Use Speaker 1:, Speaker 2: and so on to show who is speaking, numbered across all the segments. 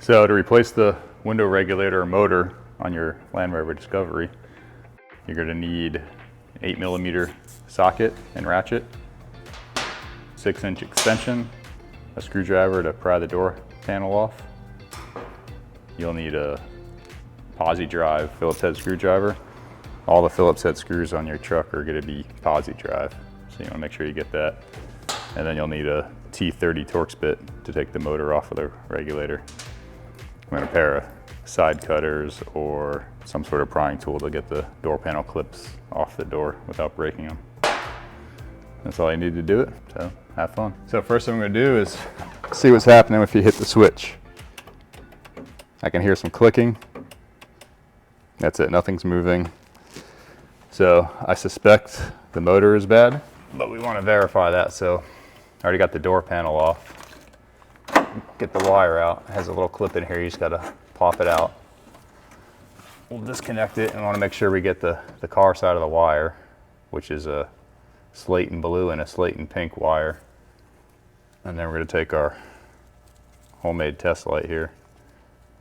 Speaker 1: So to replace the window regulator or motor on your Land Rover Discovery, you're going to need 8mm socket and ratchet, 6-inch extension, a screwdriver to pry the door panel off. You'll need a posi drive Phillips head screwdriver. All the Phillips head screws on your truck are going to be posi drive, so you want to make sure you get that. And then you'll need a T30 Torx bit to take the motor off of the regulator. And a pair of side cutters or some sort of prying tool to get the door panel clips off the door without breaking them. That's all you need to do it, so have fun. So first thing I'm going to do is see what's happening if you hit the switch. I can hear some clicking. That's it, nothing's moving. So I suspect the motor is bad, but we want to verify that. So I already got the door panel off. Get the wire out. It has a little clip in here, you just got to pop it out. We'll disconnect it and want to make sure we get the car side of the wire, which is a slate and blue and a slate and pink wire. And then we're going to take our homemade test light here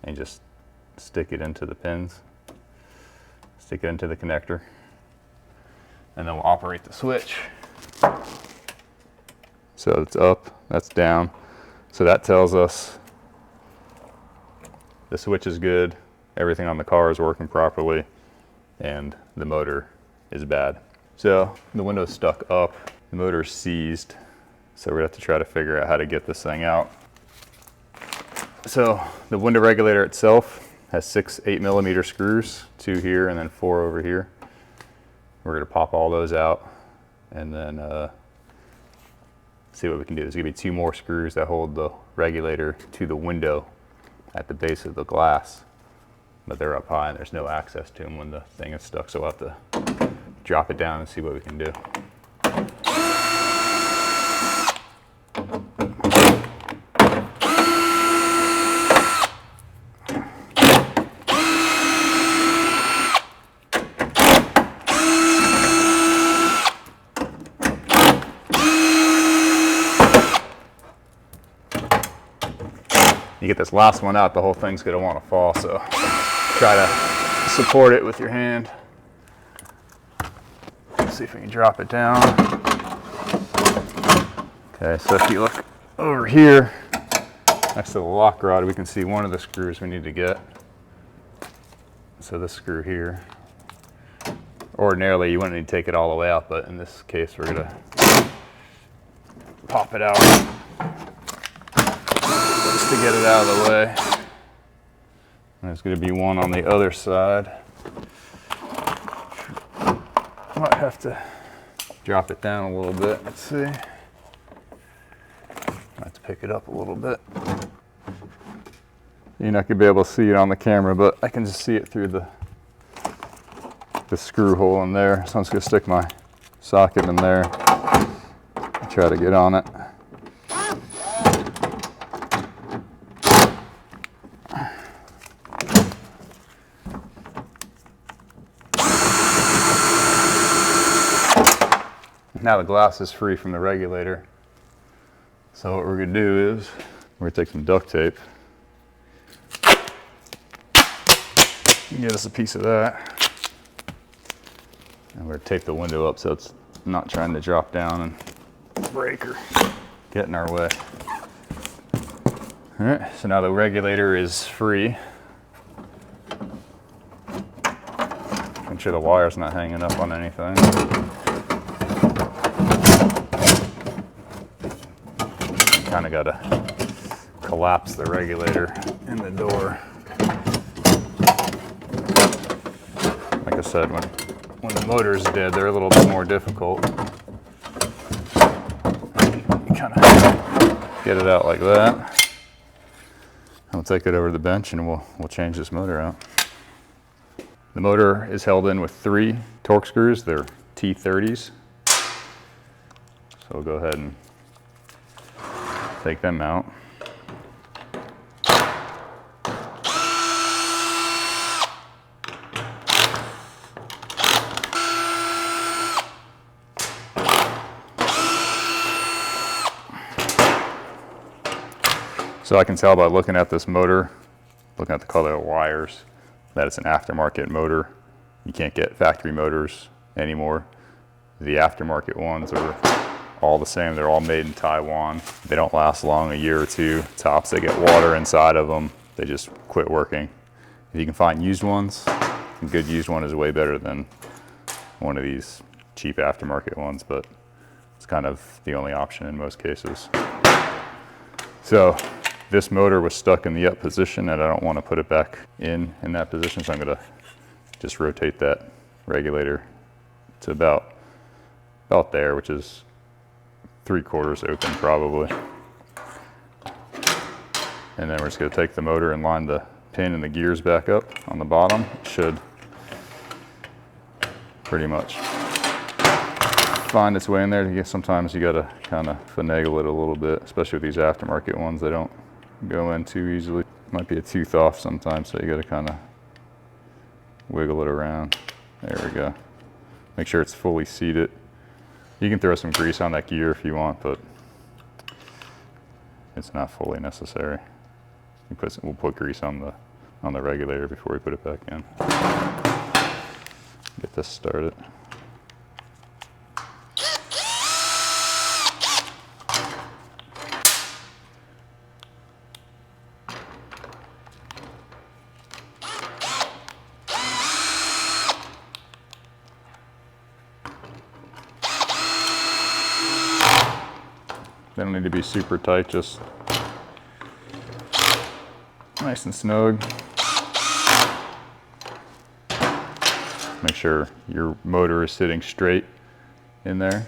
Speaker 1: and just stick it into the pins, stick it into the connector, and then we'll operate the switch. So it's up, that's down. So that tells us the switch is good, everything on the car is working properly, and the motor is bad. So the window's stuck up, the motor's seized, so we're gonna have to try to figure out how to get this thing out. So the window regulator itself has 6 8mm screws, 2 here and then 4 over here. We're gonna pop all those out and then see what we can do. There's gonna be 2 more screws that hold the regulator to the window at the base of the glass, but they're up high and there's no access to them when the thing is stuck, so we'll have to drop it down and see what we can do. You get this last one out, the whole thing's gonna want to fall, so try to support it with your hand. Let's see if we can drop it down. Okay, so if you look over here, next to the lock rod, we can see one of the screws we need to get. So this screw here. Ordinarily, you wouldn't need to take it all the way out, but in this case, we're gonna pop it out just to get it out of the way. And there's going to be one on the other side. Might have to drop it down a little bit. Let's see. Might have to pick it up a little bit. You're not going to be able to see it on the camera, but I can just see it through the screw hole in there. So I'm just going to stick my socket in there and try to get on it. Now the glass is free from the regulator. So what we're gonna do is, we're gonna take some duct tape. Get us a piece of that. And we're gonna tape the window up so it's not trying to drop down and break or get in our way. All right, so now the regulator is free. Make sure the wire's not hanging up on anything. Kind of got to collapse the regulator in the door. Like I said, when the motor's dead, they're a little bit more difficult. You kind of get it out like that. And we'll take it over to the bench and we'll change this motor out. The motor is held in with 3 Torx screws. They're T30s. So we'll go ahead and take them out. So I can tell by looking at this motor looking at the color of wires, that it's an aftermarket motor. You can't get factory motors anymore. The aftermarket ones are all the same. They're all made in Taiwan. They don't last long, a year or two tops. They get water inside of them. They just quit working. If you can find used ones, a good used one is way better than one of these cheap aftermarket ones, but it's kind of the only option in most cases. So this motor was stuck in the up position and I don't want to put it back in that position, so I'm going to just rotate that regulator to about there, which is 3/4 open probably. And then we're just going to take the motor and line the pin and the gears back up on the bottom. It should pretty much find its way in there. Sometimes you got to kind of finagle it a little bit, especially with these aftermarket ones. They don't go in too easily. Might be a tooth off sometimes, so you got to kind of wiggle it around. There we go. Make sure it's fully seated. You can throw some grease on that gear if you want, but it's not fully necessary. We'll put grease on the regulator before we put it back in. Get this started. They don't need to be super tight, just nice and snug. Make sure your motor is sitting straight in there.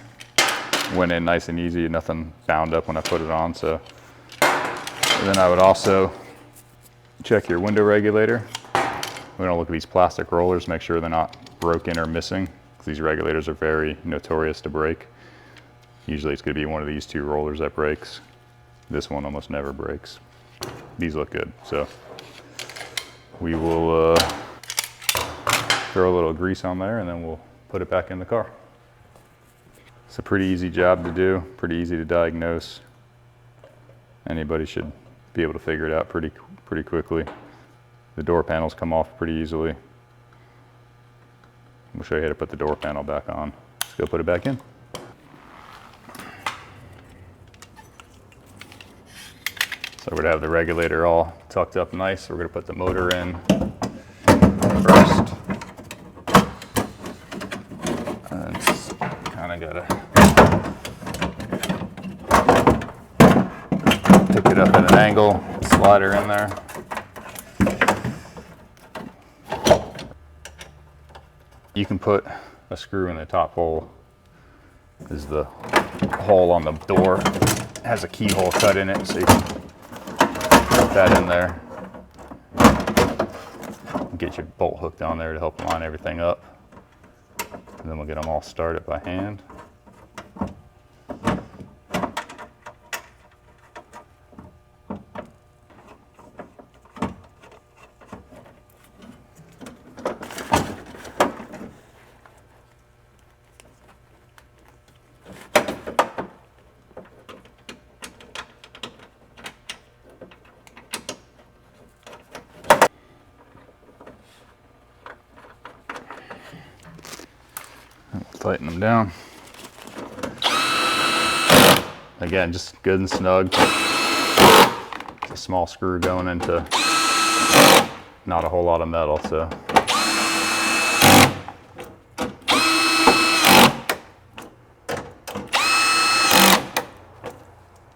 Speaker 1: Went in nice and easy, nothing bound up when I put it on. So, and then I would also check your window regulator. We're gonna look at these plastic rollers, make sure they're not broken or missing, because these regulators are very notorious to break. Usually it's going to be one of these two rollers that breaks. This one almost never breaks. These look good. So we will throw a little grease on there and then we'll put it back in the car. It's a pretty easy job to do, pretty easy to diagnose. Anybody should be able to figure it out pretty quickly. The door panels come off pretty easily. We'll show you how to put the door panel back on. Let's go put it back in. So we're gonna have the regulator all tucked up nice. We're gonna put the motor in first. And it's kind of gotta pick it up at an angle, slide her in there. You can put a screw in the top hole. This is the hole on the door. It has a keyhole cut in it, so you can put that in there. Get your bolt hooked on there to help line everything up. And then we'll get them all started by hand. Tighten them down. Again, just good and snug. It's a small screw going into not a whole lot of metal, so.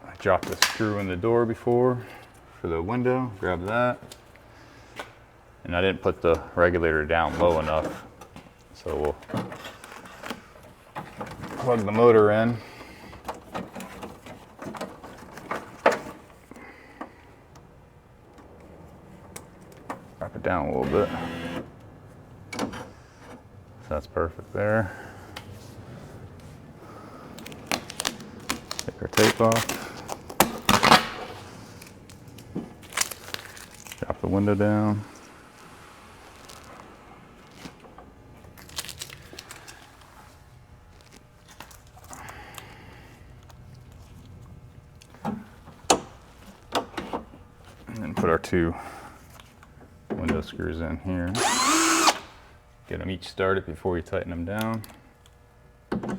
Speaker 1: I dropped the screw in the door before for the window, grab that. And I didn't put the regulator down low enough, so we'll plug the motor in. Drop it down a little bit. So that's perfect there. Take our tape off. Drop the window down. And then put our two window screws in here. Get them each started before you tighten them down. And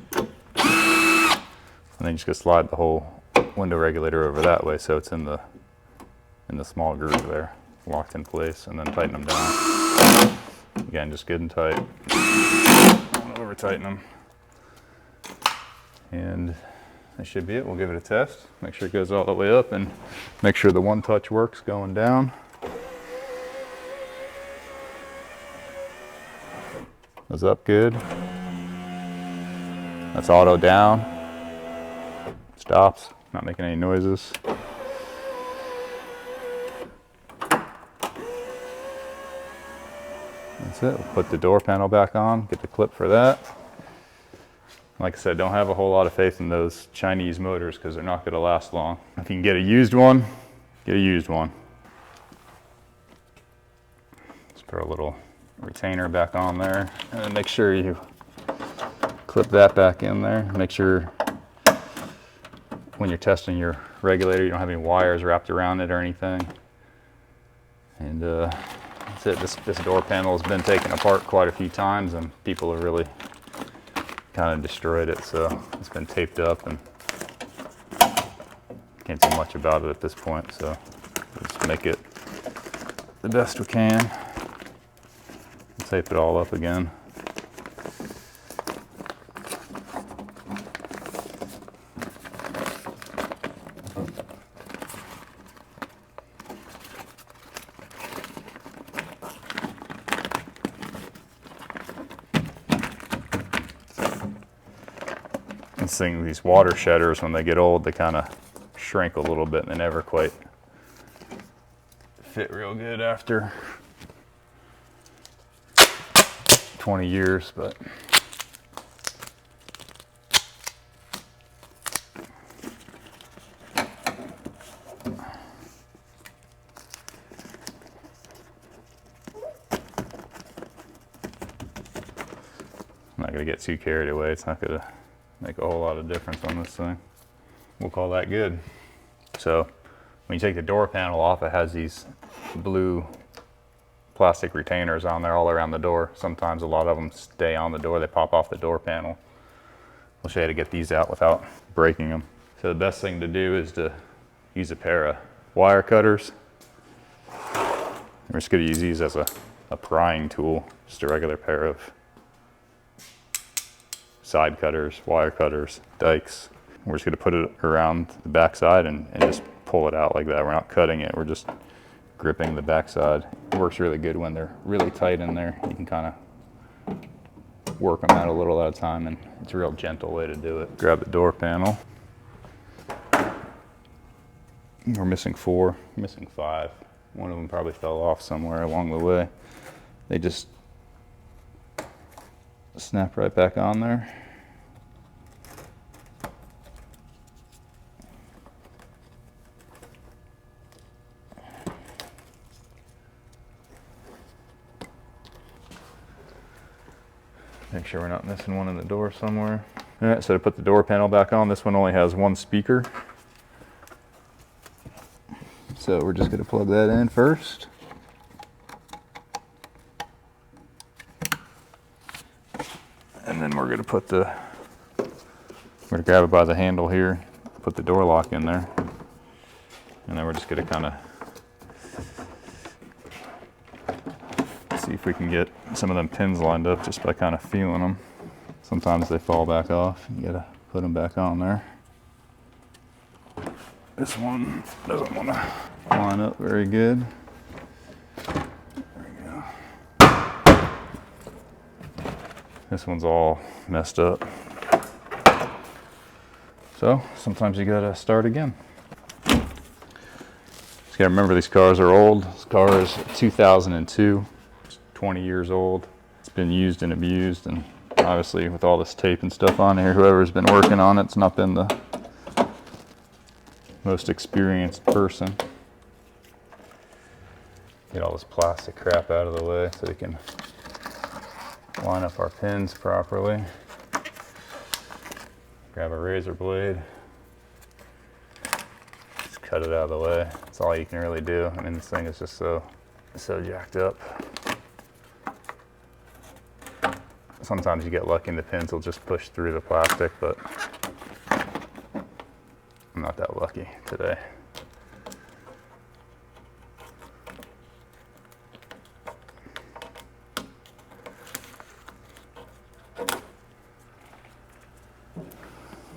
Speaker 1: then you just go slide the whole window regulator over that way so it's in the small groove there, locked in place, and then tighten them down. Again, just good and tight. Don't over tighten them. And that should be it. We'll give it a test. Make sure it goes all the way up and make sure the one touch works going down. Goes up good. That's auto down. Stops, not making any noises. That's it. We'll put the door panel back on, get the clip for that. Like I said, don't have a whole lot of faith in those Chinese motors because they're not going to last long. If you can get a used one, get a used one. Just put a little retainer back on there and then make sure you clip that back in there. Make sure when you're testing your regulator, you don't have any wires wrapped around it or anything. And that's it. This door panel has been taken apart quite a few times and people have really kind of destroyed it. So it's been taped up and can't do much about it at this point. So we'll just make it the best we can. Tape it all up again. These water shedders, when they get old, they kind of shrink a little bit and they never quite fit real good after 20 years, but I'm not going to get too carried away. It's not going to make a whole lot of difference on this thing. We'll call that good. So when you take the door panel off, it has these blue plastic retainers on there all around the door. Sometimes a lot of them stay on the door. They pop off the door panel. We'll show you how to get these out without breaking them. So the best thing to do is to use a pair of wire cutters. We're just going to use these as a prying tool, just a regular pair of side cutters, wire cutters, dikes. We're just going to put it around the backside and just pull it out like that. We're not cutting it, we're just gripping the backside. It works really good when they're really tight in there. You can kind of work them out a little at a time, and it's a real gentle way to do it. Grab the door panel. We're missing 4, missing 5. One of them probably fell off somewhere along the way. They just snap right back on there. Make sure we're not missing one in the door somewhere. All right, so to put the door panel back on, this one only has one speaker. So we're just going to plug that in first. And then we're going to put we're going to grab it by the handle here, put the door lock in there. And then we're just going to kind of see if we can get some of them pins lined up just by kind of feeling them. Sometimes they fall back off. You got to put them back on there. This one doesn't want to line up very good. There we go. This one's all messed up. So sometimes you gotta start again. Just gotta remember these cars are old. This car is 2002, it's 20 years old. It's been used and abused, and obviously with all this tape and stuff on here, whoever's been working on it's not been the most experienced person. Get all this plastic crap out of the way so we can line up our pins properly. Grab a razor blade. Just cut it out of the way. That's all you can really do. I mean, this thing is just so so jacked up. Sometimes you get lucky and the pins will just push through the plastic, but I'm not that lucky today.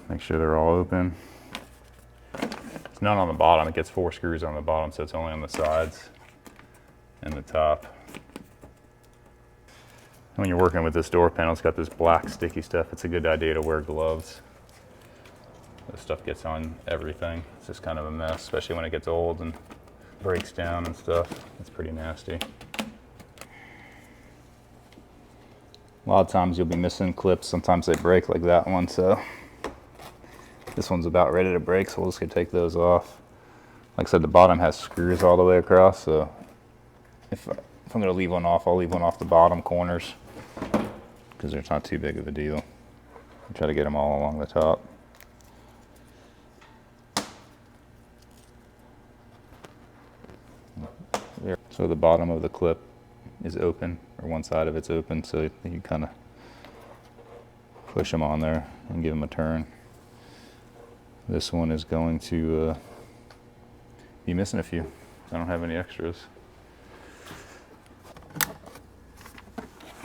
Speaker 1: Make sure they're all open. It's none on the bottom. It gets 4 screws on the bottom, so it's only on the sides and the top. When you're working with this door panel, it's got this black sticky stuff. It's a good idea to wear gloves. This stuff gets on everything. It's just kind of a mess, especially when it gets old and breaks down and stuff. It's pretty nasty. A lot of times you'll be missing clips. Sometimes they break like that one, so this one's about ready to break, so we'll just take those off. Like I said, the bottom has screws all the way across, so if I'm going to leave one off, I'll leave one off the bottom corners because they're not too big of a deal. I'll try to get them all along the top. So the bottom of the clip is open, or one side of it's open, so you kind of push them on there and give them a turn. This one is going to be missing a few. I don't have any extras.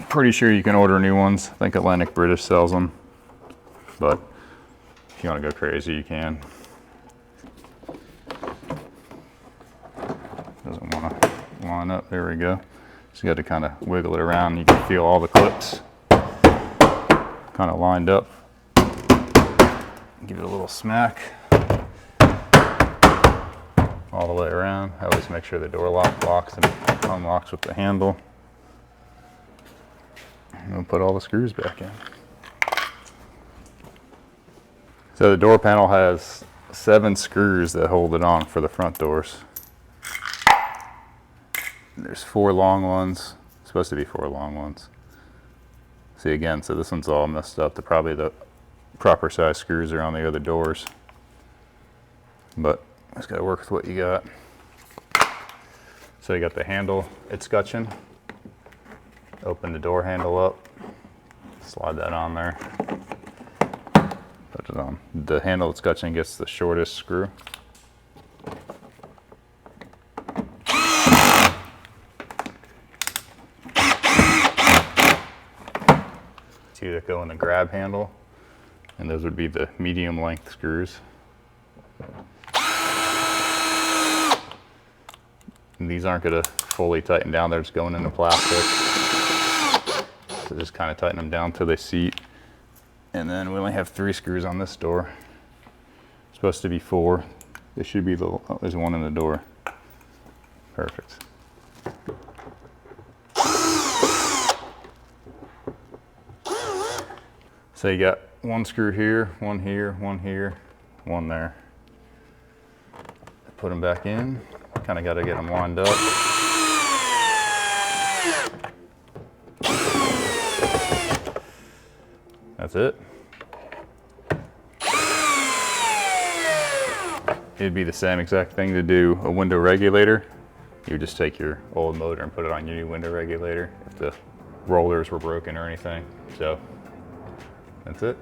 Speaker 1: Pretty sure you can order new ones. I think Atlantic British sells them, but if you want to go crazy, you can. Doesn't want to line up. There we go. Just got to kind of wiggle it around. You can feel all the clips kind of lined up. Give it a little smack all the way around. I always make sure the door lock locks and unlocks with the handle. And we'll put all the screws back in. So the door panel has 7 screws that hold it on for the front doors. There's 4 long ones. It's supposed to be 4 long ones. See again, so this one's all messed up. Probably the proper size screws are on the other doors. But just gotta work with what you got. So you got the handle, it's scutching. Open the door handle up, slide that on there, put it on. The handle that's scutching gets the shortest screw. Two that go in the grab handle, and those would be the medium length screws. And these aren't going to fully tighten down, they're just going into plastic. So just kind of tighten them down till they seat. And then we only have 3 screws on this door. Supposed to be 4. There should be there's 1 in the door. Perfect. So you got 1 screw here, 1 here, 1 here, 1 there. Put them back in. Kind of got to get them lined up. That's it. It'd be the same exact thing to do a window regulator. You would just take your old motor and put it on your new window regulator if the rollers were broken or anything. So that's it.